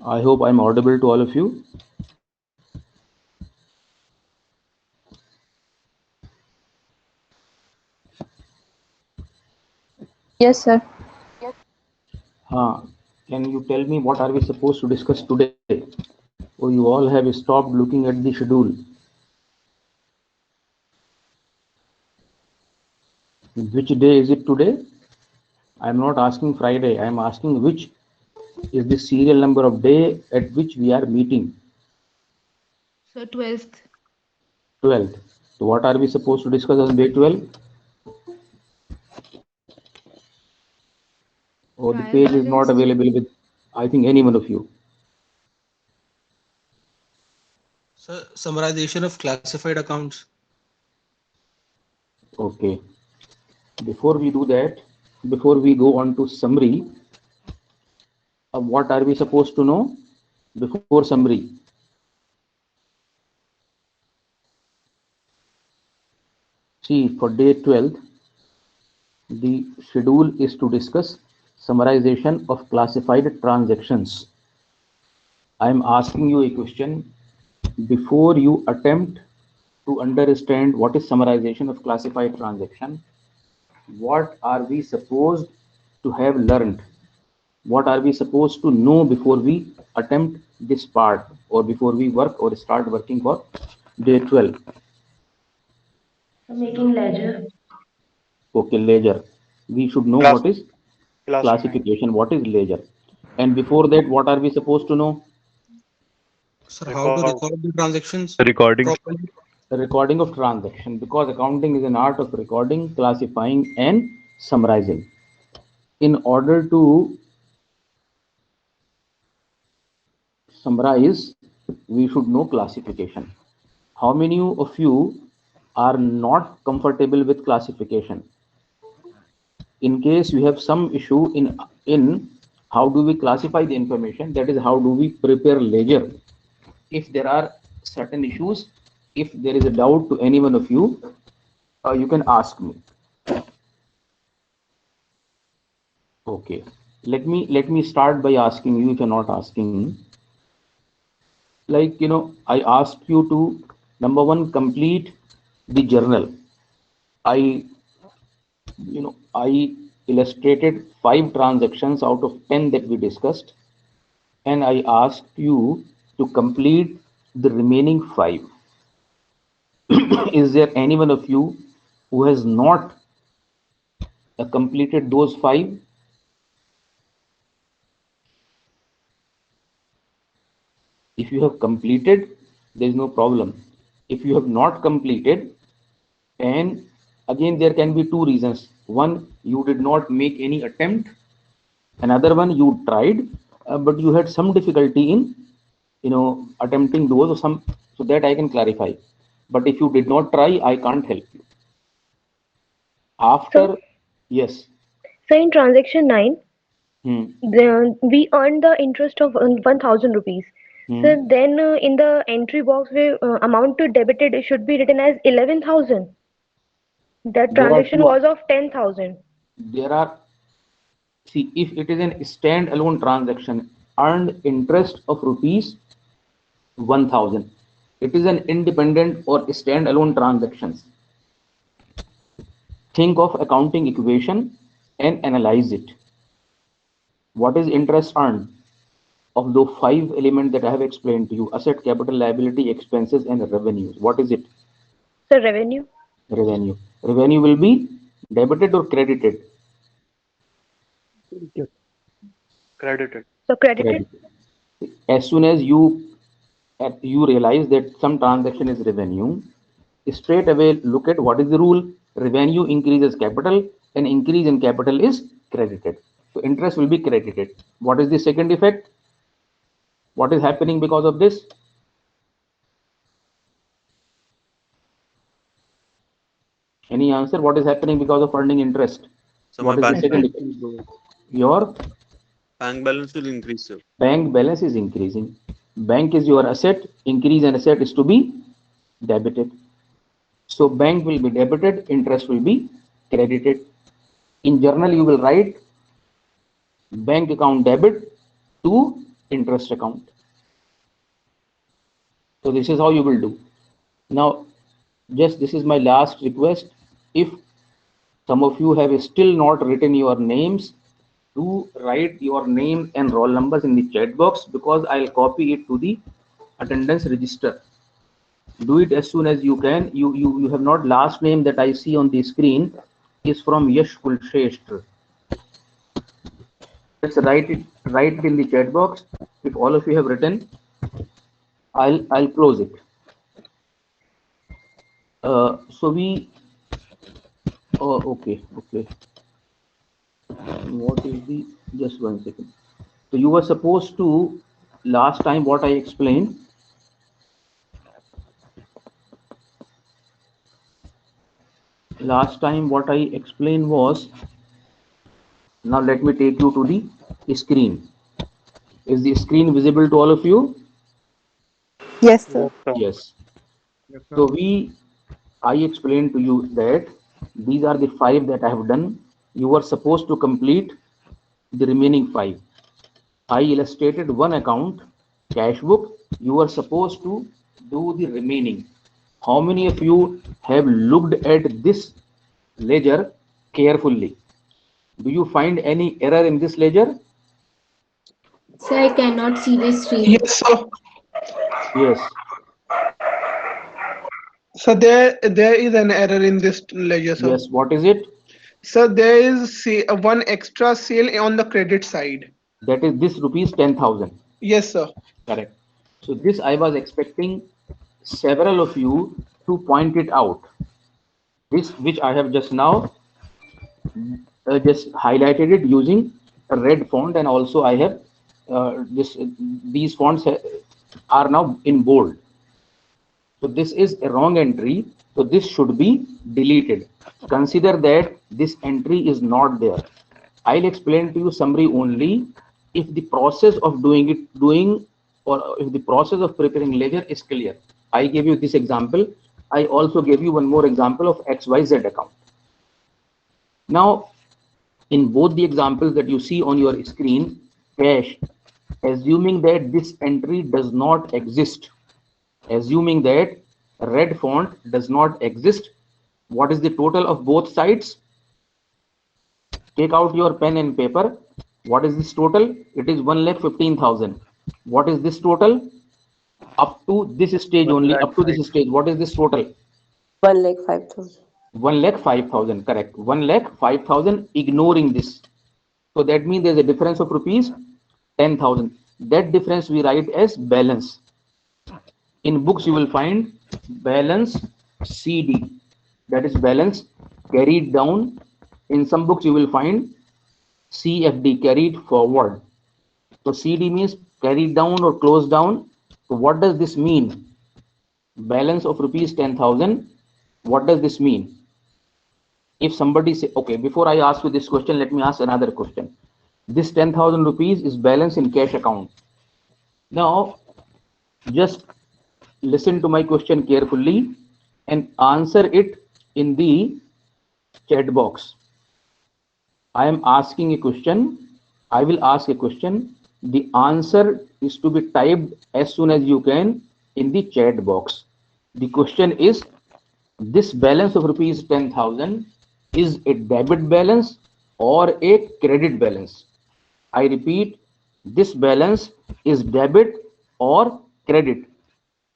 I hope I'm audible to all of you. Yes, sir. Can you tell me what are we supposed to discuss today? Oh, you all have stopped looking at the schedule. Which day is it today? I'm not asking Friday. I'm asking which is the serial number of day at which we are meeting. So 12th. 12th. So what are we supposed to discuss on day 12? Oh, the Trial page is not balance. available with, I think, any one of you. So summarization of classified accounts. Okay. Before we do that, before we go on to summary, what are we supposed to know before summary? See, for day 12, the schedule is to discuss summarization of classified transactions. I am asking you a question before you attempt to understand what is summarization of classified transaction. What are we supposed to have learned? What are we supposed to know before we attempt this part or before we work or start working for day 12? Making ledger. Okay, ledger. We should know Class what is classifying. classification, what is ledger. And before that, what are we supposed to know? Sir, how to Record. record the transactions Recording. properly? The recording of transaction, because accounting is an art of recording, classifying, and summarizing. In order to summarize, we should know classification. How many of you are not comfortable with classification? In case you have some issue in how do we classify the information, that is how do we prepare ledger. If there are certain issues, if there is a doubt to any one of you, you can ask me. Okay, let me start by asking you, if you're not asking, like, I asked you to, number one, complete the journal. I i illustrated 5 transactions out of 10 that we discussed, and I asked you to complete the remaining 5. Is there any one of you who has not completed those 5? If you have completed, there is no problem. If you have not completed, and again, there can be two reasons. One, you did not make any attempt. Another one, you tried, but you had some difficulty in, attempting those, or some, so that I can clarify. But if you did not try, I can't help you. So, After, yes. so in transaction 9, Hmm. we earned the interest of 1000 rupees. Hmm. So then in the entry box where amount to debited it should be written as 11,000. That There are transaction two. was of 10,000. There are, see, if it is an stand-alone transaction, earned interest of rupees 1000. It is an independent or stand-alone transactions. Think of accounting equation and analyze it. What is interest earned? Of those 5 elements that I have explained to you: asset, capital, liability, expenses, and revenues. What is it? So revenue. Revenue. Revenue will be debited or credited? Credited. So credited. Credited. As soon as you realize that some transaction is revenue, straight away look at what is the rule. Revenue increases capital, and increase in capital is credited. So interest will be credited. What is the second effect? What is happening because of this? Any answer? What is happening because of earning interest? So my What is the bank second balance effect? will grow. Your Bank balance will increase, sir. bank balance is increasing. Bank is your asset. Increase in asset is to be debited. So bank will be debited, interest will be credited. In journal, you will write bank account debit to interest account. So this is how you will do. Now, just this is my last request. If some of you have still not written your names, do write your name and roll numbers in the chat box, because I'll copy it to the attendance register. Do it as soon as you can. You have not. Last name that I see on the screen is from Yash Kulshreshtha. Let's write it in the chat box. If all of you have written, I'll close it. So we okay. What is the, just one second. So you were supposed to, last time what I explained, was, now let me take you to the screen. Is the screen visible to all of you? Yes, sir. Yes. So I explained to you that these are the 5 that I have done. You were supposed to complete the remaining 5. I illustrated one account, cash book. You were supposed to do the remaining. How many of you have looked at this ledger carefully? Do you find any error in this ledger? Sir, I cannot see the screen. Yes, sir. Yes. So there is an error in this ledger, sir. Yes. What is it? So there is one extra sale on the credit side. That is this rupees 10,000. Yes, sir. Correct. So this I was expecting several of you to point it out. This which I have just now just highlighted it using a red font, and also I have these fonts are now in bold. So this is a wrong entry. So this should be deleted. Consider that this entry is not there. I'll explain to you summary only. If the process of or if the process of preparing ledger is clear. I gave you this example. I also gave you one more example of XYZ account. Now, in both the examples that you see on your screen, cash, assuming that this entry does not exist, assuming that red font does not exist, what is the total of both sides? Take out your pen and paper. What is this total? It is 1,15,000. What is this total? Up to this stage only, up to this stage, what is this total? 1,05,000. 1,05,000, correct. 1,05,000, ignoring this. So that means there's a difference of rupees 10,000. That difference we write as balance. In books you will find balance CD, that is balance carried down. In some books you will find CFD, carried forward. So CD means carried down or closed down. So what does this mean? Balance of rupees 10,000. What does this mean? If somebody say, okay, before I ask you this question, let me ask another question. This 10,000 rupees is balance in cash account. Now, just listen to my question carefully and answer it in the chat box. I am asking a question. I will ask a question. The answer is to be typed as soon as you can in the chat box. The question is, this balance of rupees 10,000 is a debit balance or a credit balance? I repeat, this balance is debit or credit?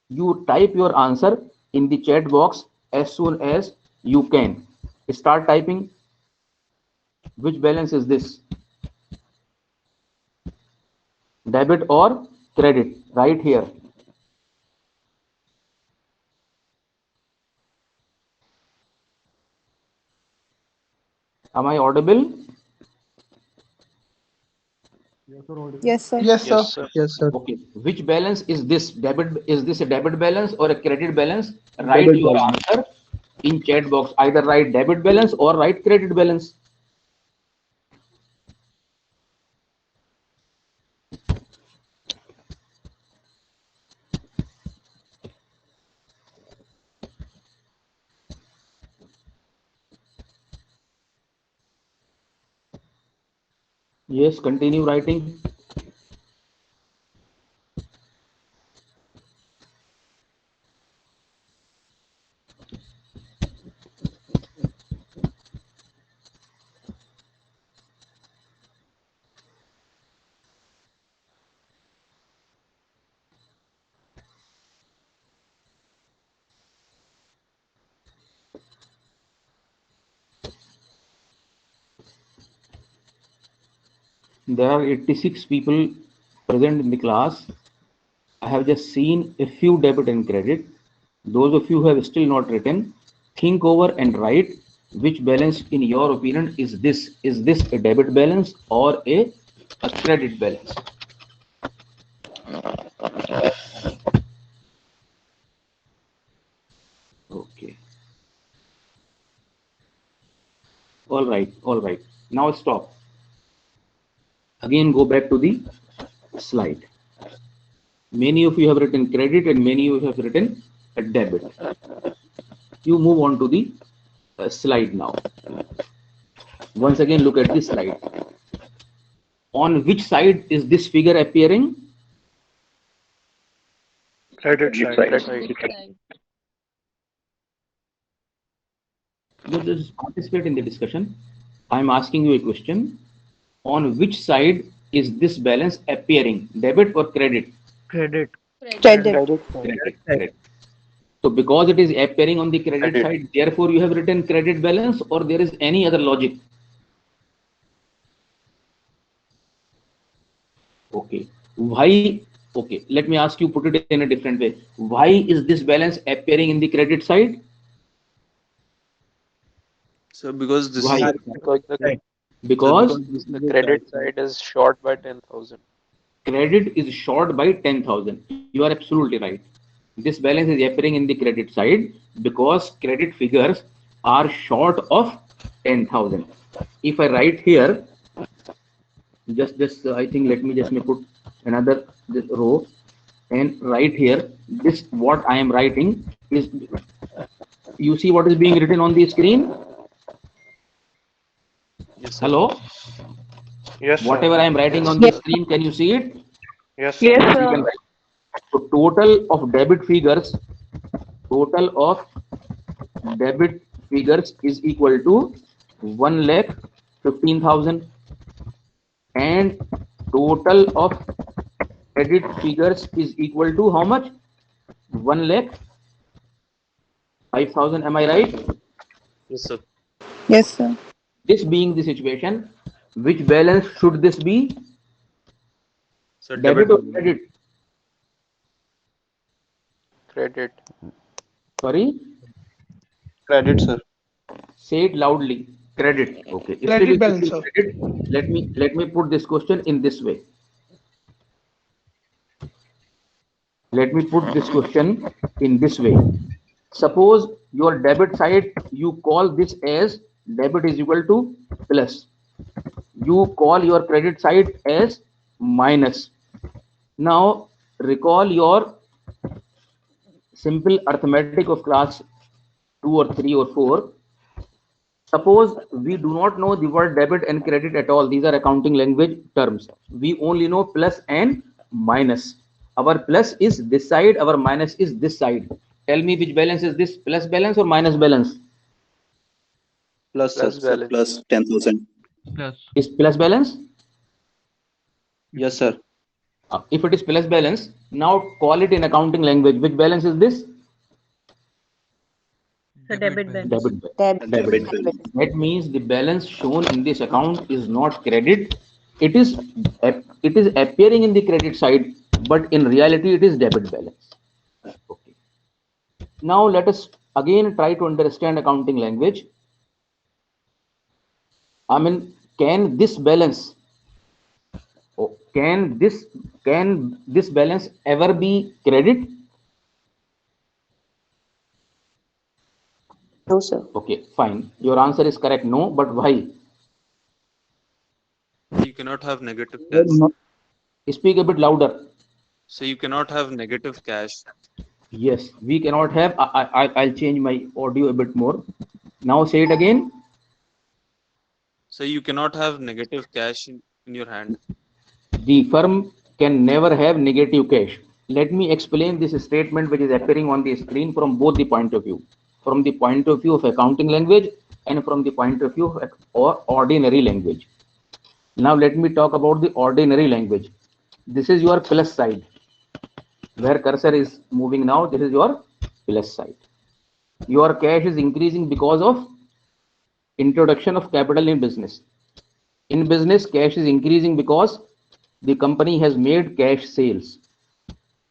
You type your answer in the chat box as soon as you can. Start typing. Which balance is this? Debit or credit? Right here. Am I audible? Yes, sir. Yes, sir. Yes, sir. Yes, sir. Okay. Which balance is this? Debit? Is this a debit balance or a credit balance? Write your answer in chat box. Either write debit balance or write credit balance. Yes, continue writing. There are 86 people present in the class. I have just seen a few debit and credit. Those of you who have still not written, think over and write which balance in your opinion is this. Is this a debit balance or a credit balance? Okay. All right. All right. Now stop. Again, go back to the slide. Many of you have written credit and many of you have written a debit. You move on to the slide now. Once again, look at this slide. On which side is this figure appearing? Credit side. Just participate in the discussion. I'm asking you a question. On which side is this balance appearing? Debit or credit? Credit. Credit. So because it is appearing on the credit side, therefore you have written credit balance, or there is any other logic? Okay. Why? Okay. Let me ask you, put it in a different way. Why is this balance appearing in the credit side? So because this Why? is Because The credit side is short by 10,000. credit is short by 10,000. You are absolutely right. This balance is appearing in the credit side because credit figures are short of 10,000. If I write here, just I think let me put another this row and write here. This what I am writing is, you see what is being written on the screen? yes, sir. Hello? Yes, sir. Whatever I am writing on the screen, can you see it? Yes, sir. Yes, You sir. can write. So total of debit figures is equal to 1,15,000, and total of credit figures is equal to how much? 1,05,000. Am I right? Yes, sir. Yes, sir. This being the situation, which balance should this be? So Debit or credit? Credit. Sorry, Credit, sir. say it loudly. Credit. Okay. If Credit still balance, sir. credit, let me put this question in this way. Let me put this question in this way. Suppose your debit side, you call this as debit is equal to plus. You call your credit side as minus. Now recall your simple arithmetic of class 2 or 3 or 4. Suppose we do not know the word debit and credit at all. These are accounting language terms. We only know plus and minus. Our plus is this side, our minus is this side. Tell me which balance is this, plus balance or minus balance? Plus balance. Plus 10,000. Is plus balance? Yes, sir. If it is plus balance, now call it in accounting language. Which balance is this? The debit balance. Debit. That means the balance shown in this account is not credit. It is appearing in the credit side, but in reality it is debit balance. Okay. Now let us again try to understand accounting language. I mean, can this balance ever be credit? No, sir. Okay, fine. Your answer is correct. No, but why? You cannot have negative cash. Speak a bit louder. So you cannot have negative cash. Yes, we cannot have. I'll change my audio a bit more. Now say it again. So you cannot have negative cash in your hand. The firm can never have negative cash. Let me explain this statement which is appearing on the screen from both the point of view. From the point of view of accounting language and from the point of view of ordinary language. Now let me talk about the ordinary language. This is your plus side. Where cursor is moving now, this is your plus side. Your cash is increasing because of introduction of capital in business. In business, cash is increasing because the company has made cash sales.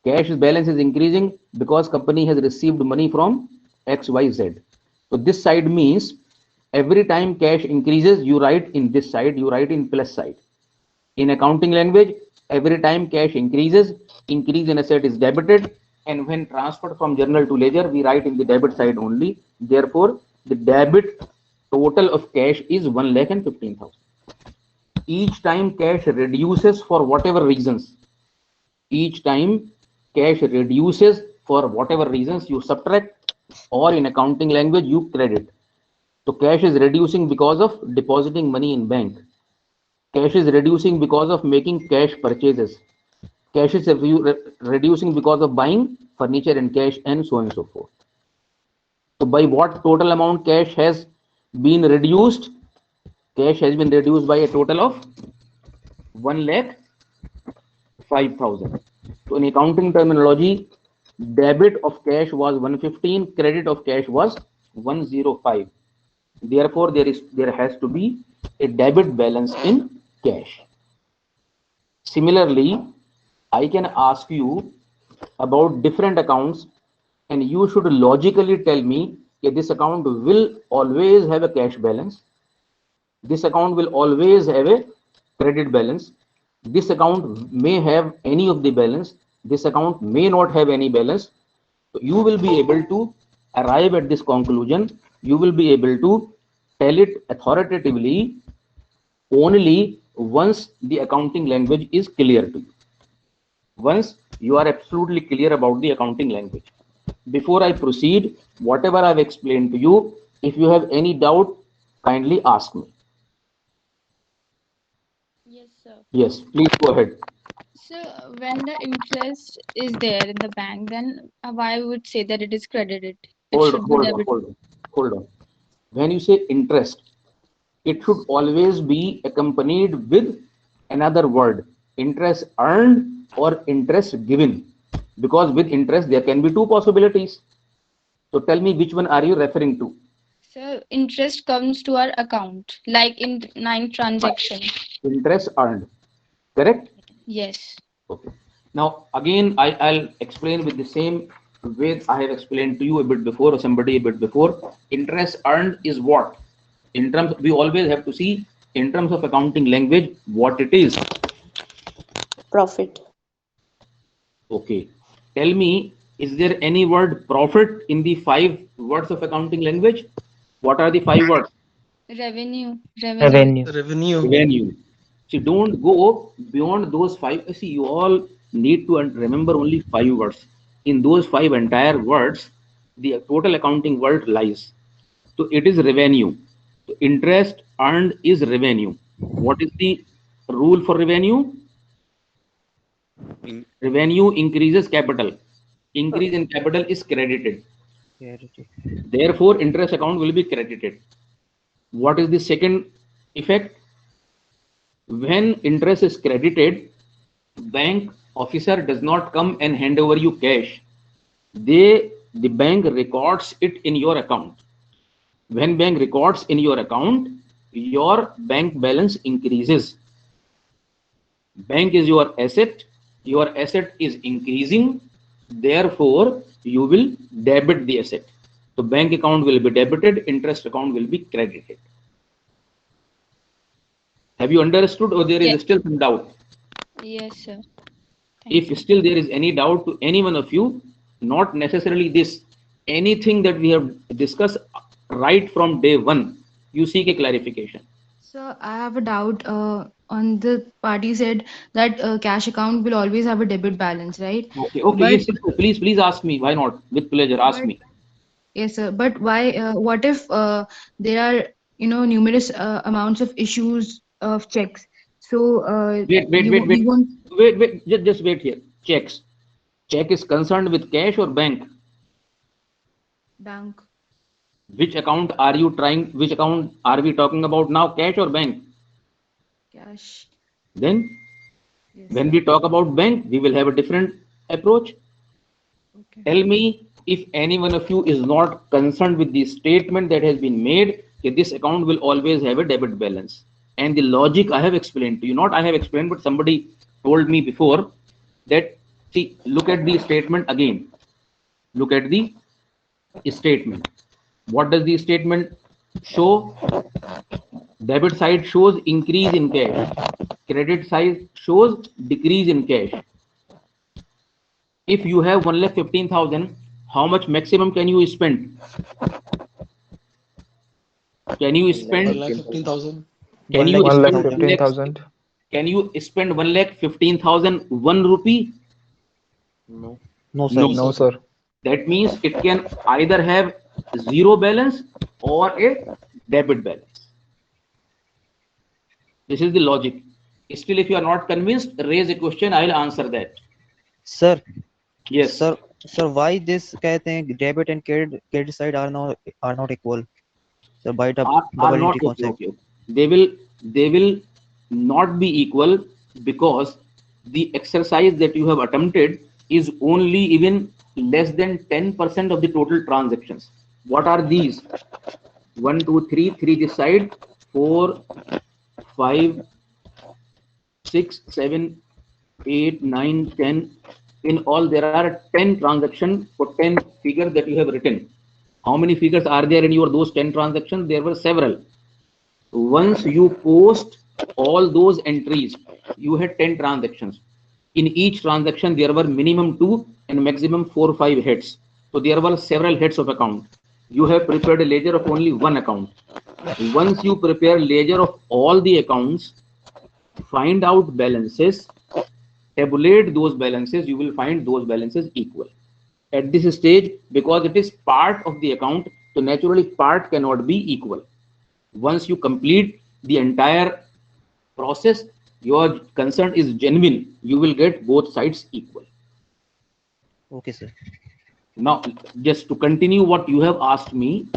Cash balance is increasing because company has received money from XYZ. So this side means every time cash increases, you write in this side, you write in plus side. In accounting language, every time cash increases, increase in asset is debited, and when transferred from journal to ledger, we write in the debit side only. Therefore, the debit total of cash is 1,15,000. Each time cash reduces for whatever reasons, each time cash reduces for whatever reasons, you subtract, or in accounting language, you credit. So cash is reducing because of depositing money in bank. Cash is reducing because of making cash purchases. Cash is reducing because of buying furniture in cash, and so on and so forth. So by what total amount cash has been reduced? Cash has been reduced by a total of 1,05,000. So in accounting terminology, debit of cash was 115, credit of cash was 105. Therefore, there has to be a debit balance in cash. Similarly, I can ask you about different accounts, and you should logically tell me that this account will always have a cash balance. This account will always have a credit balance. This account may have any of the balance. This account may not have any balance. So you will be able to arrive at this conclusion. You will be able to tell it authoritatively only once the accounting language is clear to you. Once you are absolutely clear about the accounting language. Before I proceed, whatever I've explained to you, if you have any doubt, kindly ask me. Yes, sir. Yes, please go ahead. So when the interest is there in the bank, then why would say that it is credited? It should be debited. Hold on. When you say interest, it should always be accompanied with another word, interest earned or interest given, because with interest there can be two possibilities. So tell me, which one are you referring to? So interest comes to our account, like in 9 transactions. Interest earned, correct? Yes. Okay. Now again, I'll explain with the same way I have explained to you a bit before, or somebody a bit before. Interest earned is what? In terms, we always have to see in terms of accounting language what it is. Profit. Okay. Tell me, is there any word profit in the 5 words of accounting language? What are the 5 words? Revenue. Revenue. See, don't go beyond those 5. See, you all need to remember only 5 words. In those 5 entire words, the total accounting word lies. So it is revenue. So interest earned is revenue. What is the rule for revenue? Revenue increases capital. Increase in capital is credited. Therefore, interest account will be credited. What is the second effect? When interest is credited, bank officer does not come and hand over you cash. The bank records it in your account. When bank records in your account, your bank balance increases. Bank is your asset is increasing, therefore you will debit the asset. So bank account will be debited, interest account will be credited. Have you understood, or there is still some doubt? Yes, sir. If still there is any doubt to any one of you, not necessarily this, anything that we have discussed right from day one, you seek a clarification. So I have a doubt on the party said that cash account will always have a debit balance, right? Okay, But yes, please ask me. Why not? With pleasure, ask me. yes, sir. But why? What if there are numerous amounts of issues of checks? So wait. Just wait here. Checks. Check is concerned with cash or bank? Bank. Which account are you trying? Which account are we talking about now? Cash or bank? Cash. Then, yes, when we talk about bank, we will have a different approach. Okay. Tell me if any one of you is not concerned with the statement that has been made that this account will always have a debit balance. and the logic I have explained to you. Not I have explained, but somebody told me before that, see, look at the statement again. Look at the statement. What does the statement show? Debit side shows increase in cash. Credit side shows decrease in cash. If you have 1,15,000, how much maximum can you spend? Can you spend 1,15,000. Can you spend 1,15,000. Can you spend 1,15,000 1 rupee? No. No, No. No, sir. That means it can either have zero balance or a debit balance. This is the logic. Still, if you are not convinced, raise a question. I will answer that. Sir, Yes. sir, why this कहते हैं debit and credit side are not equal? So by the Are double not entry okay, concept. okay. They will not be equal because the exercise that you have attempted is only even less than 10% of the total transactions. What are these? 1, 2, 3, 3 this side, 4, 5, 6, 7, 8, 9, 10. In all, there are 10 transactions for 10 figures that you have written. How many figures are there in your those 10 transactions? There were several. Once you post all those entries, you had 10 transactions. In each transaction, there were minimum 2 and maximum 4 or 5 heads. So there were several heads of account. You have prepared a ledger of only one account. Once you prepare ledger of all the accounts, find out balances, tabulate those balances, you will find those balances equal. At this stage, because it is part of the account, so naturally part cannot be equal. Once you complete the entire process, your concern is genuine, you will get both sides equal. Okay, sir. Now, just to continue what you have asked me,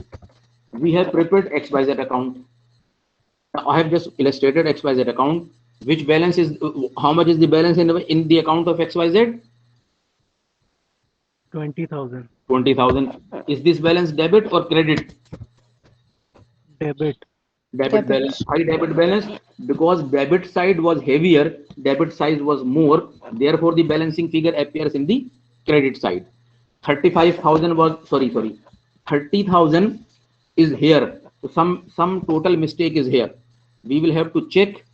we have prepared XYZ account. Now, I have just illustrated XYZ account. Which balance is, how much is the balance in the account of XYZ? 20,000. 20,000. Is this balance debit or credit? Debit. Debit balance. High debit balance, because debit side was heavier, debit size was more, therefore the balancing figure appears in the credit side. 35,000 was, sorry, 30,000 is here. So some total mistake is here. We will have to check,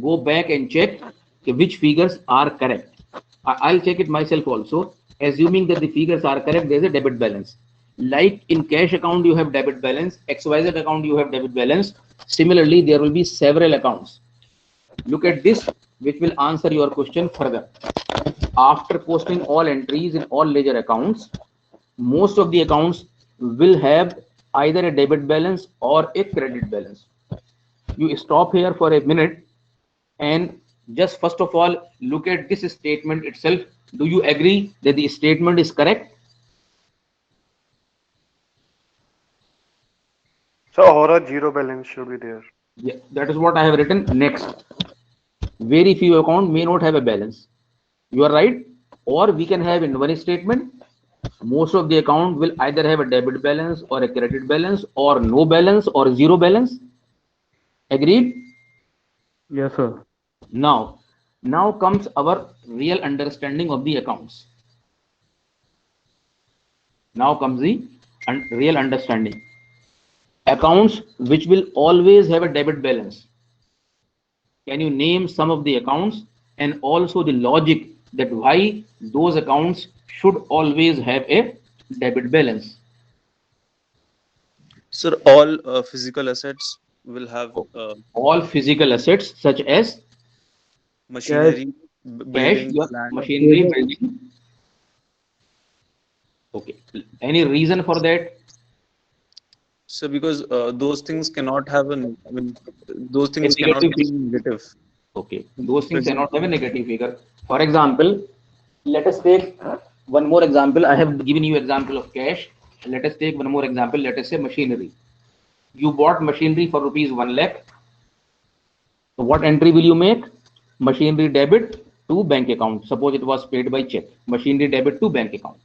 go back and check which figures are correct. I'll check it myself also. Assuming that the figures are correct, there is a debit balance. Like in cash account, you have debit balance. XYZ account, you have debit balance. Similarly, there will be several accounts. Look at this, which will answer your question further. After posting all entries in all ledger accounts, most of the accounts will have either a debit balance or a credit balance. You stop here for a minute and just first of all look at this statement itself. Do you agree that the statement is correct? So or a zero balance should be there. Yeah, that is what I have written. Next, very few accounts may not have a balance. You are right. Or we can have in one statement, most of the account will either have a debit balance or a credit balance or no balance or zero balance. Agreed? Yes, sir. Now comes our real understanding of the accounts. Now comes the real understanding. Accounts which will always have a debit balance. Can you name some of the accounts and also the logic that why those accounts should always have a debit balance? Sir, all physical assets will have all physical assets such as machinery, building, cash, land. machinery, building. Okay. Any reason for that? So because those things cannot have those things cannot negative be negative. Okay. Those things cannot have a negative figure. For example, let us take one more example. I have given you example of cash. Let us take one more example. Let us say machinery. You bought machinery for rupees 1 lakh. So what entry will you make? Machinery debit to bank account. Suppose it was paid by check. Machinery debit to bank account.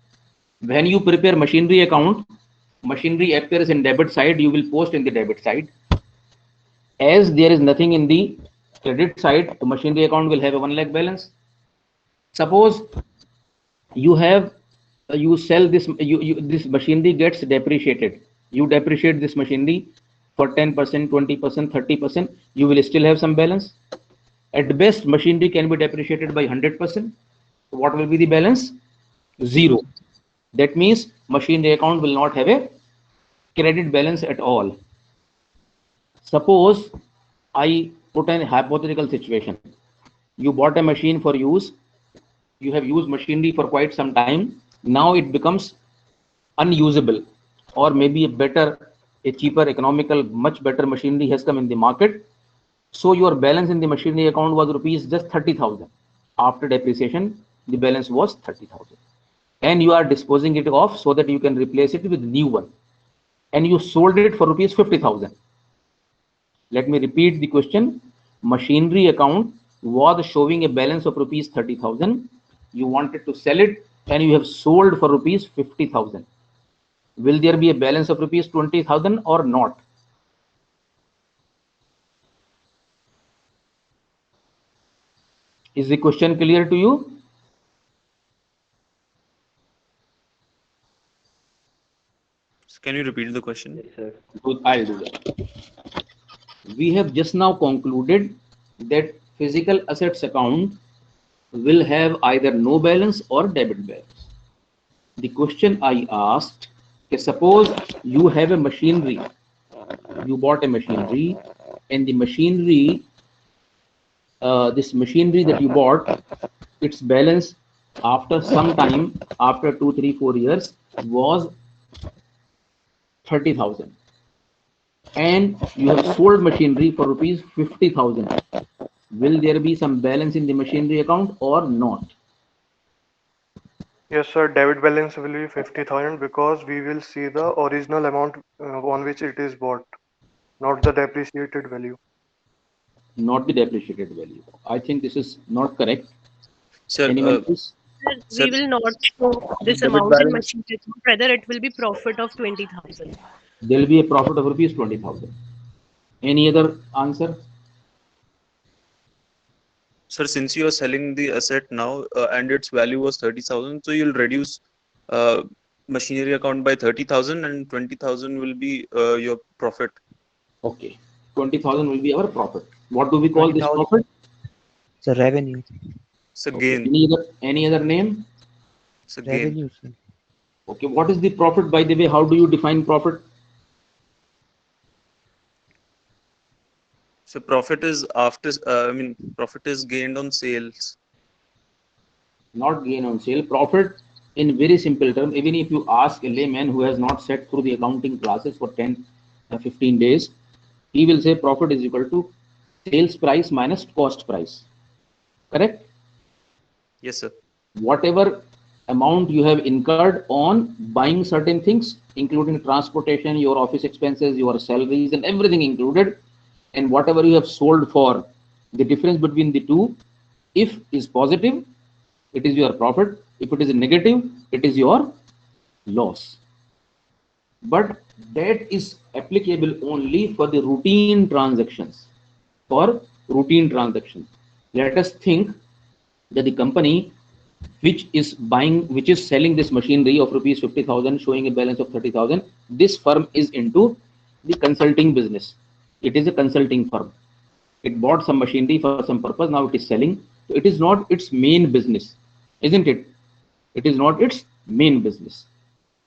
When you prepare machinery account, machinery appears in debit side, you will post in the debit side. As there is nothing in the credit side, the machinery account will have a 1 lakh balance. Suppose you have you sell this this machinery gets depreciated. You depreciate this machinery for 10%, 20%, 30%. You will still have some balance. At best, machinery can be depreciated by 100%. What will be the balance? 0. That means machinery account will not have a credit balance at all. Suppose I put an hypothetical situation. You bought a machine for use. You have used machinery for quite some time. Now it becomes unusable, or maybe a cheaper, economical, much better machinery has come in the market. So your balance in the machinery account was rupees just 30,000. After depreciation, the balance was 30,000. And you are disposing it off so that you can replace it with new one. And you sold it for rupees 50,000. Let me repeat the question. Machinery account was showing a balance of rupees 30,000. You wanted to sell it and you have sold for rupees 50,000. Will there be a balance of rupees 20,000 or not? Is the question clear to you? Can you repeat the question? Yes, sir. Good, I'll do that. We have just now concluded that physical assets account will have either no balance or debit balance. The question I asked is, suppose you have a machinery, you bought a machinery, and the machinery, this machinery that you bought, its balance after some time, after 2, 3, 4 years, was 30,000. And you have sold machinery for rupees 50,000. Will there be some balance in the machinery account or not? Yes, sir. Debit balance will be 50,000 because we will see the original amount on which it is bought, not the depreciated value. Not the depreciated value. I think this is not correct. Sir, Anyone else? sir, We will not show this debit amount in balance. machinery, rather it will be profit of 20,000. There will be a profit of rupees 20,000. Any other answer? Sir, since you are selling the asset now and its value was 30,000, so you'll reduce machinery account by 30,000 and 20,000 will be your profit. Okay. 20,000 will be our profit. What do we call this profit? It's a revenue. It's a Okay. gain. Any other name? It's a gain. Revenue, sir. Okay. What is the profit, by the way? How do you define profit? So profit is after, profit is gained on sales. Not gain on sale. Profit, in very simple terms, even if you ask a layman who has not sat through the accounting classes for 10 or 15 days, he will say profit is equal to sales price minus cost price. Correct? Yes, sir. Whatever amount you have incurred on buying certain things, including transportation, your office expenses, your salaries, and everything included, and whatever you have sold for, the difference between the two, if is positive, it is your profit. If it is negative, it is your loss. But that is applicable only for the routine transactions. For routine transactions, let us think that the company which is selling this machinery of rupees 50,000, showing a balance of 30,000, this firm is into the consulting business. It is a consulting firm. It bought some machinery for some purpose. Now it is selling. So it is not its main business, isn't it? It is not its main business.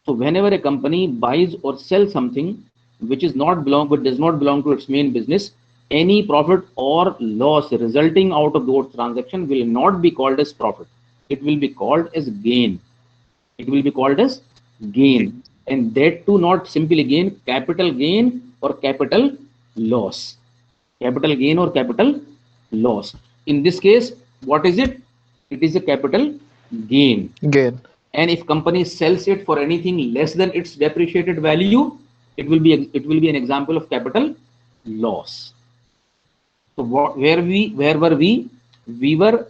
So whenever a company buys or sells something which does not belong to its main business, any profit or loss resulting out of those transactions will not be called as profit. It will be called as gain. It will be called as gain. And that too, not simply gain, capital gain or capital loss. Capital gain or capital loss. In this case, what is it? It is a capital gain. Gain. And if company sells it for anything less than its depreciated value, it will be an example of capital loss. So where were we? We were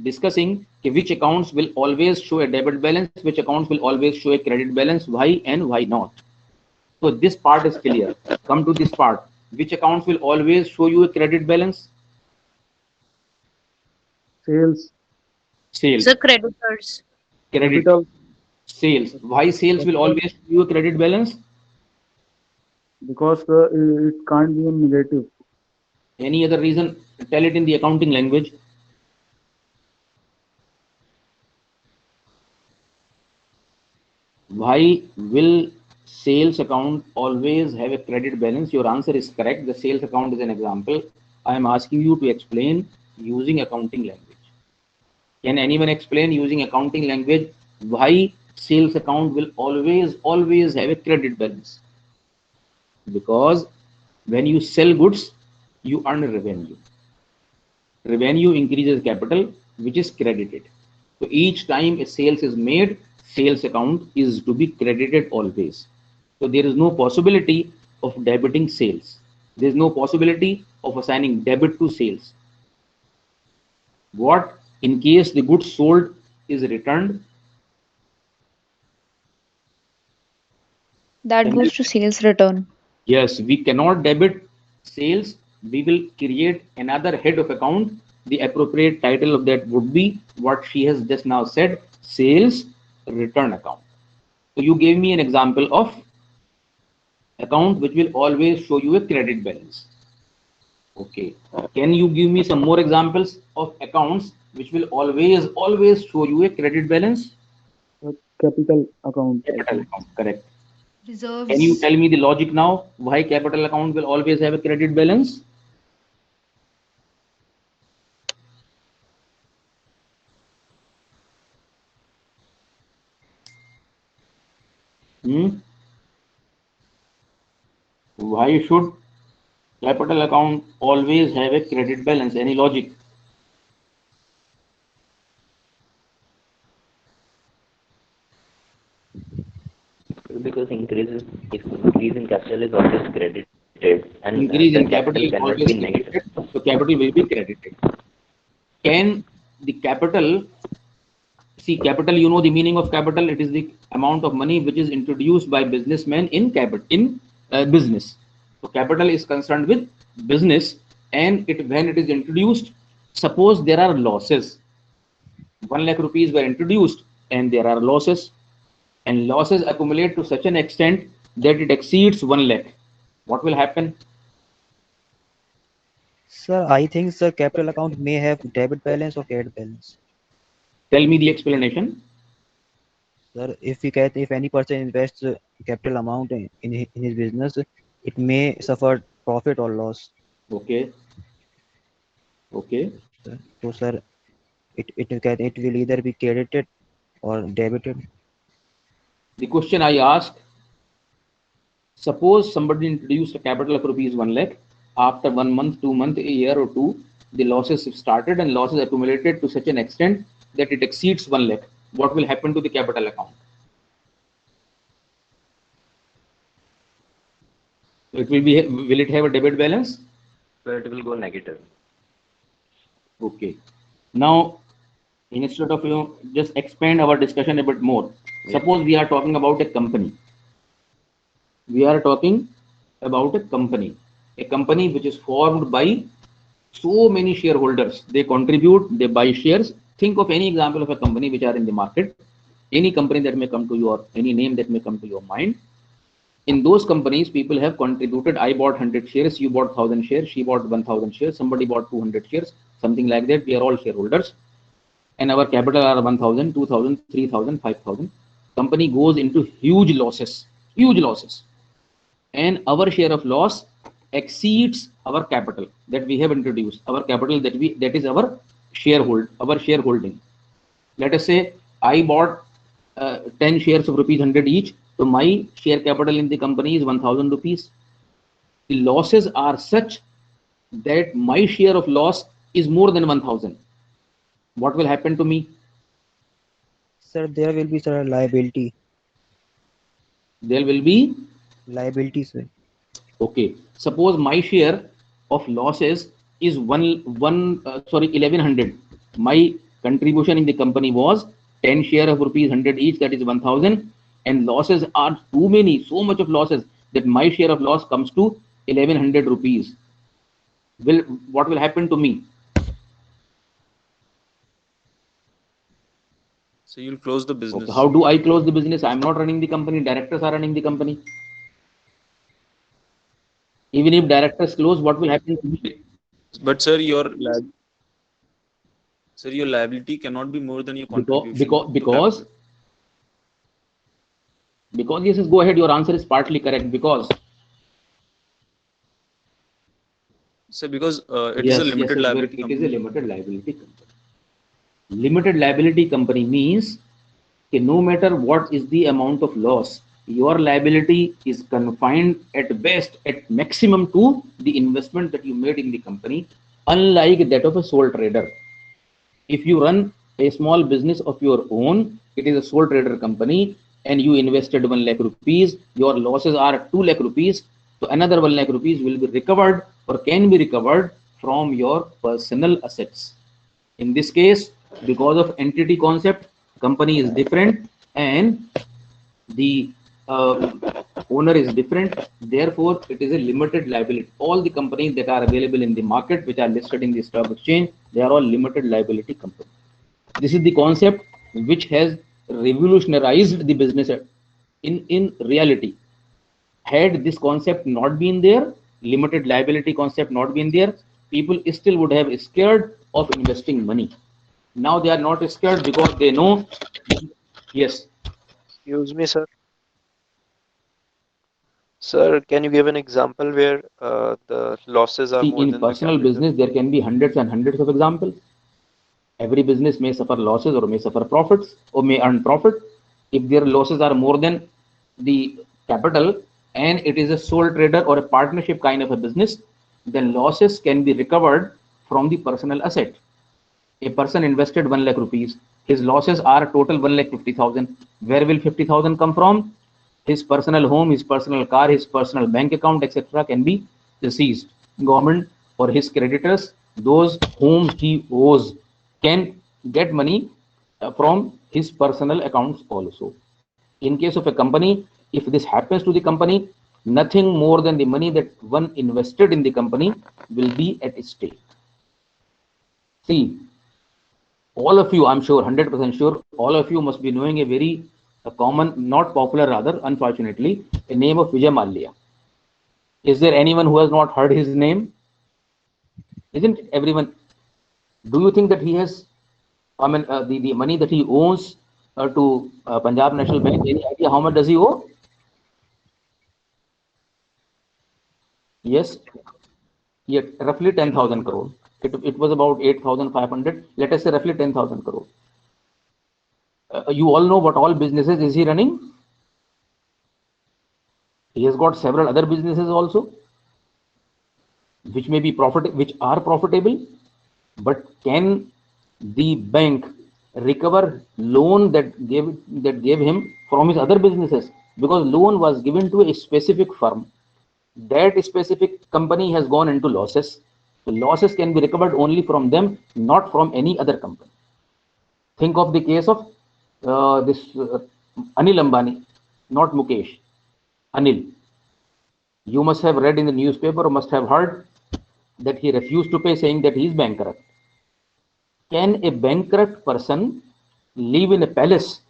discussing which accounts will always show a debit balance, which accounts will always show a credit balance, why and why not. So this part is clear. Come to this part. which accounts will always show you a credit balance? Sales. Sales. The creditors. Credit. Capital. Sales. Why sales will always show you a credit balance? Because it can't be a negative. Any other reason? Tell it in the accounting language. Why will sales account always have a credit balance? Your answer is correct. The sales account is an example. I am asking you to explain using accounting language. Can anyone explain using accounting language why sales account will always have a credit balance? Because when you sell goods, you earn revenue. Revenue increases capital, which is credited. So each time a sales is made, sales account is to be credited always. So there is no possibility of debiting sales. There is no possibility of assigning debit to sales. What in case the goods sold is returned? That goes to sales return. Yes, we cannot debit sales. We will create another head of account. The appropriate title of that would be what she has just now said, sales return account. So you gave me an example of account which will always show you a credit balance. Okay. Can you give me some more examples of accounts which will always show you a credit balance? Capital account. Capital account, correct. Reserves. Can you tell me the logic now? Why capital account will always have a credit balance? Why should capital account always have a credit balance? Any logic? Because increase in capital is always credited, and Increase the in capital is cannot always be negative. credited, so capital will be credited. Can the capital, see capital, you know the meaning of capital, it is the amount of money which is introduced by businessmen in business. So capital is concerned with business, and when it is introduced, suppose there are losses. 1 lakh rupees were introduced and there are losses, and losses accumulate to such an extent that it exceeds 1 lakh. What will happen? Sir, I think the capital account may have debit balance or credit balance. Tell me the explanation. Sir, if any person invests capital amount in his business, it may suffer profit or loss. Okay. Okay. So, sir, it will either be credited or debited. The question I asked, suppose somebody introduced a capital of rupees 1 lakh. After 1 month, 2 months, a year or two, the losses have started and losses accumulated to such an extent that it exceeds 1 lakh. What will happen to the capital account? Will it have a debit balance? So it will go negative. Okay. Now, instead of just expand our discussion a bit more. Yes. Suppose we are talking about a company. We are talking about a company which is formed by so many shareholders. They contribute, they buy shares. Think of any example of a company which are in the market, any company that may come to your, any name that may come to your mind. In those companies, people have contributed. I bought 100 shares, you bought 1000 shares, she bought 1000 shares, somebody bought 200 shares, something like that. We are all shareholders, and our capital are 1000, 2000, 3000, 5000. Company goes into huge losses, and our share of loss exceeds our capital that we have introduced. Our capital that is our shareholding. Let us say I bought 10 shares of rupees 100 each. So my share capital in the company is 1000 rupees. The losses are such that my share of loss is more than 1000. What will happen to me? Sir, there will be liability. There will be liability, sir. Okay. Suppose my share of losses is 1100. My contribution in the company was 10 share of rupees 100 each, that is 1000, and losses are too many, so much of losses that my share of loss comes to 1100 rupees, what will happen to me? So you'll close the business. Okay. How do I close the business? I'm not running the company. Directors are running the company. Even if directors close, what will happen to me? But sir, your liability cannot be more than your contribution. Because yes, go ahead. Your answer is partly correct. Because sir, because it is a limited liability it company. is a limited liability company. Limited liability company means that no matter what is the amount of loss, your liability is confined at best, at maximum, to the investment that you made in the company, unlike that of a sole trader. If you run a small business of your own, it is a sole trader company, and you invested 1 lakh rupees, your losses are 2 lakh rupees, so another 1 lakh rupees will be recovered or can be recovered from your personal assets. In this case, because of entity concept, company is different and the owner is different, therefore it is a limited liability. All the companies that are available in the market, which are listed in the stock exchange, they are all limited liability companies. This is the concept which has revolutionized the business in reality. Had this concept not been there, limited liability concept not been there, people still would have scared of investing money. Now they are not scared because they know. Yes. Excuse me, sir. Sir, can you give an example where the losses are See, more in than the personal capital? business, there can be hundreds and hundreds of examples. Every business may suffer losses or may suffer profits or may earn profit. If their losses are more than the capital and it is a sole trader or a partnership kind of a business, then losses can be recovered from the personal asset. A person invested 1 lakh rupees. His losses are total 1,50,000. Where will 50,000 come from? His personal home, his personal car, his personal bank account, etc. can be seized. Government or his creditors, those whom he owes, can get money from his personal accounts also. In case of a company, if this happens to the company, nothing more than the money that one invested in the company will be at stake. See, all of you, I'm sure, 100% sure, all of you must be knowing a very common, not popular rather, unfortunately, a name of Vijay Mallya. Is there anyone who has not heard his name? Isn't everyone? Do you think that he has, the money that he owes to Punjab National Bank, any idea how much does he owe? Yes, yeah, roughly 10,000 crore. It was about 8,500. Let us say roughly 10,000 crore. You all know what all businesses is he running? He has got several other businesses also, which may be which are profitable. But can the bank recover loan that gave him from his other businesses? Because loan was given to a specific firm. That specific company has gone into losses. So losses can be recovered only from them, not from any other company. Think of the case of Anil Ambani, not Mukesh. Anil. You must have read in the newspaper or must have heard that he refused to pay, saying that he is bankrupt. Can a bankrupt person live in a palace?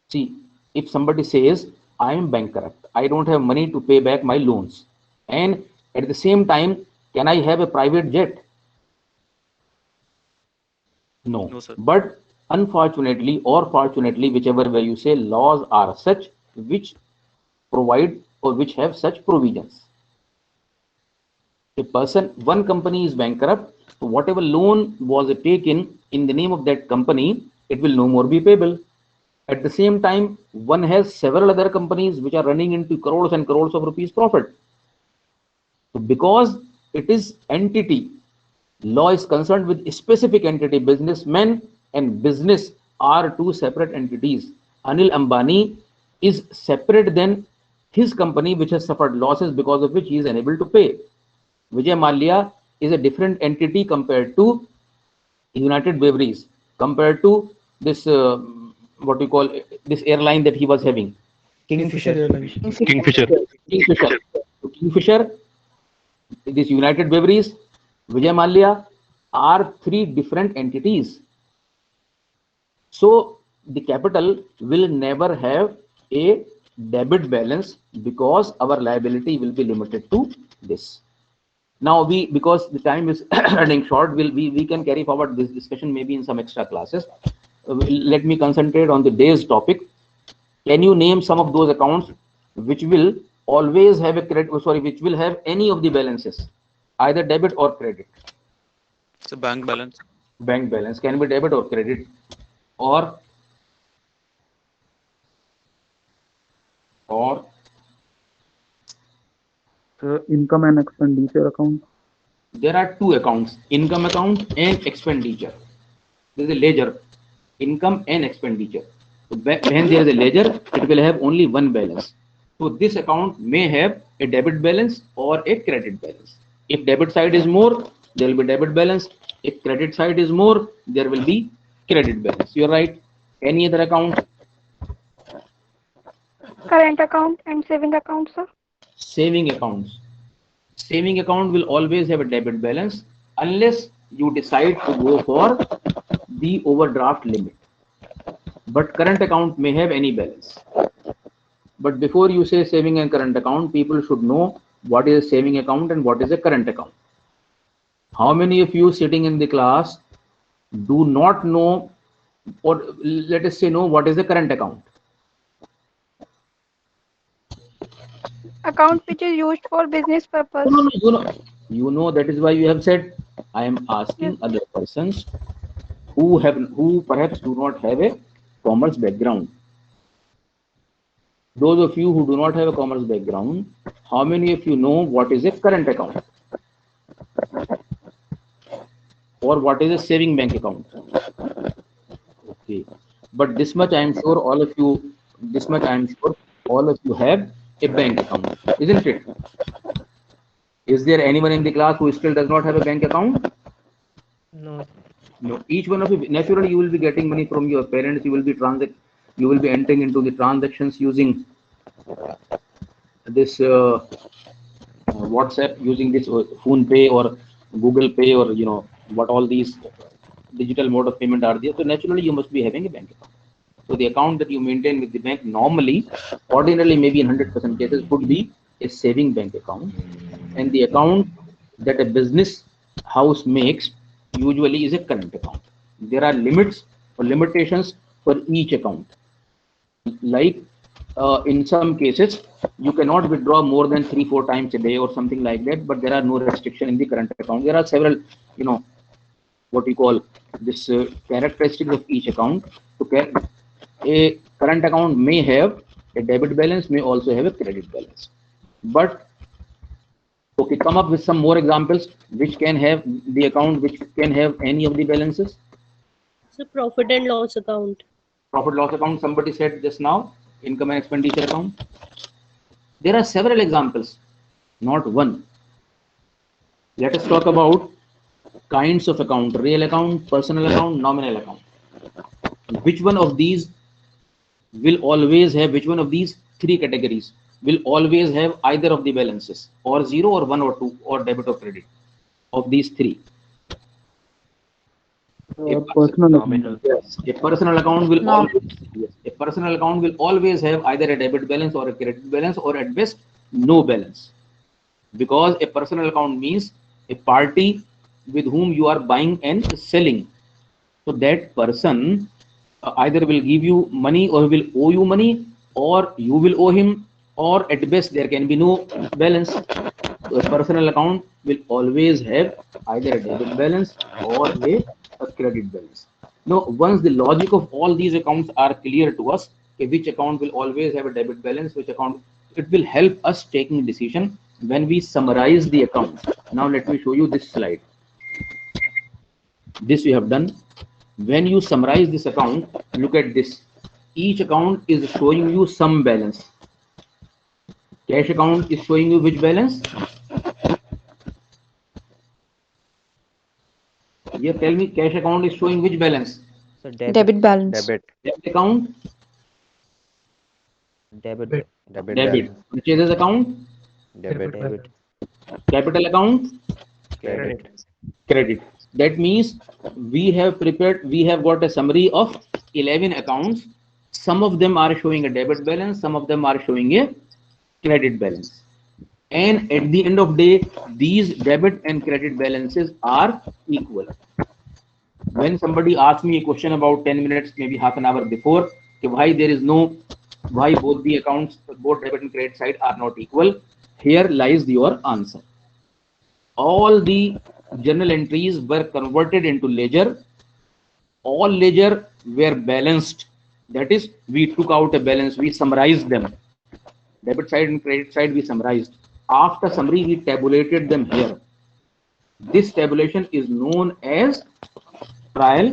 See, if somebody says, I am bankrupt, I don't have money to pay back my loans, and at the same time, can I have a private jet? No. No, sir. But unfortunately or fortunately, whichever way you say, laws are such which provide or which have such provisions. A person, one company is bankrupt, so whatever loan was taken in the name of that company, it will no more be payable. At the same time, one has several other companies which are running into crores and crores of rupees profit. So because it is entity, law is concerned with specific entity. Businessmen and business are two separate entities. Anil Ambani is separate than his company, which has suffered losses because of which he is unable to pay. Vijay Mallya is a different entity compared to United Breweries, compared to this what we call this airline that he was having. Kingfisher Airlines. Kingfisher. Kingfisher. So Kingfisher, this United Breweries, Vijay Mallya are three different entities. So the capital will never have a debit balance because our liability will be limited to this. Now because the time is running short, we can carry forward this discussion maybe in some extra classes. Let me concentrate on the day's topic. Can you name some of those accounts which will always have a credit, which will have any of the balances, either debit or credit? It's a bank balance. Bank balance can be debit or credit, or income and expenditure account. There are two accounts, income account and expenditure. There is a ledger, income and expenditure. So when there is a ledger, it will have only one balance. So this account may have a debit balance or a credit balance. If debit side is more, there will be debit balance. If credit side is more, there will be credit balance. You're right. Any other account? Current account and saving account, sir. Saving accounts. Saving account will always have a debit balance unless you decide to go for the overdraft limit. But current account may have any balance. But before you say saving and current account, people should know what is a saving account and what is a current account. How many of you sitting in the class do not know, or let us say know, what is a current account? Account which is used for business purpose. No, you know that is why you have said. I am asking other persons who perhaps do not have a commerce background. Those of you who do not have a commerce background, how many of you know what is a current account? Or what is a saving bank account? Okay, but this much I am sure all of you have a bank account, isn't it? Is there anyone in the class who still does not have a bank account? No. No. Each one of you, naturally, you will be getting money from your parents. You will be entering into the transactions using this WhatsApp, using this Phone Pay or Google Pay, or what all these digital mode of payment are there. So naturally, you must be having a bank account. So the account that you maintain with the bank normally, ordinarily, maybe in 100% cases, would be a saving bank account. And the account that a business house makes usually is a current account. There are limits or limitations for each account. Like in some cases, you cannot withdraw more than 3-4 times a day or something like that, but there are no restriction in the current account. There are several, what we call this characteristics of each account. So a current account may have a debit balance, may also have a credit balance. But okay, come up with some more examples which can have the account which can have any of the balances. So profit and loss account. Profit loss account, somebody said just now. Income and expenditure account. There are several examples, not one. Let us talk about kinds of account: real account, personal account, nominal account. Which one of these will always have, which one of these three categories will always have either of the balances, or 0 or 1 or 2, or debit or credit? Of these three, Personal account. yes, a personal account will always have either a debit balance or a credit balance, or at best no balance, because a personal account means a party with whom you are buying and selling. So that person either will give you money or will owe you money, or you will owe him, or at best there can be no balance. So a personal account will always have either a debit balance or a credit balance. Now, once the logic of all these accounts are clear to us, which account will always have a debit balance, which account, it will help us taking a decision when we summarize the account. Now let me show you this slide. This we have done. When you summarize this account, look at this. Each account is showing you some balance. Cash account is showing you which balance? Yeah, tell me, cash account is showing which balance? So Debit balance. Debit. Debit account? Debit. Debit Debit. balance. Purchases account, Debit. capital account, Credit. credit. That means we have got a summary of 11 accounts. Some of them are showing a debit balance, some of them are showing a credit balance. And at the end of day, these debit and credit balances are equal. When somebody asks me a question about 10 minutes, maybe half an hour before, why both the accounts, both debit and credit side are not equal, here lies your answer. All the journal entries were converted into ledger. All ledger were balanced. That is, we took out a balance, we summarized them. Debit side and credit side we summarized. After summary, we tabulated them here. This tabulation is known as trial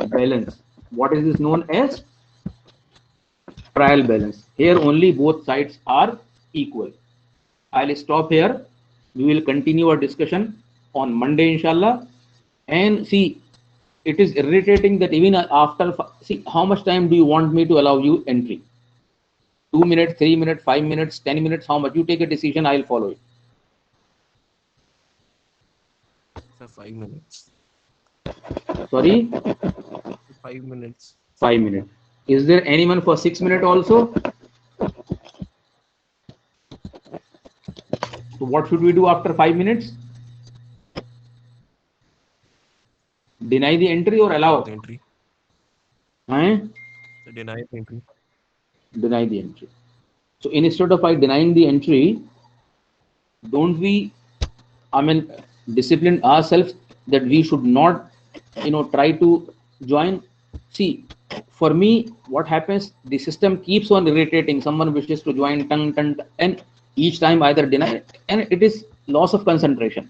balance. What is this known as? Trial balance. Here only both sides are equal. I'll stop here. We will continue our discussion on Monday, inshallah. And see, it is irritating that even after, see, how much time do you want me to allow you entry? 2 minutes, 3 minutes, 5 minutes, 10 minutes, how much? You take a decision, I'll follow it. Sir, 5 minutes. Sorry? 5 minutes. 5 minutes. Is there anyone for 6 minutes also? So what should we do after 5 minutes? Deny the entry or allow? The entry. So deny the entry. Deny the entry. So instead of denying the entry, don't we, discipline ourselves that we should not, try to join? See, for me, what happens, the system keeps on irritating. Someone wishes to join, and each time either deny, and it is loss of concentration.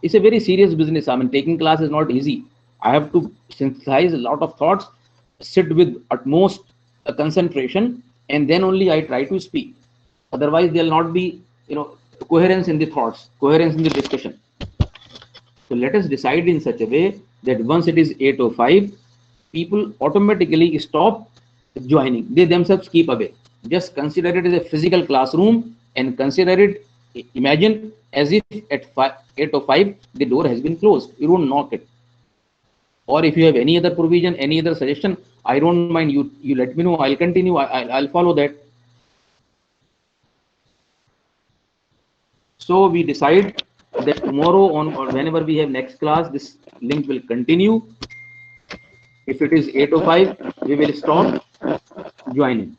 It's a very serious business. Taking class is not easy. I have to synthesize a lot of thoughts, sit with utmost concentration, and then only I try to speak. Otherwise, there will not be, coherence in the thoughts, coherence in the discussion. So let us decide in such a way that once it is 8:05, people automatically stop joining. They themselves keep away. Just consider it as a physical classroom and consider it, imagine as if at 8:05 the door has been closed. You don't knock it. Or if you have any other provision, any other suggestion, I don't mind, you let me know. I'll continue. I'll follow that. So we decide that tomorrow or whenever we have next class, this link will continue. If it is 8:05, we will stop joining.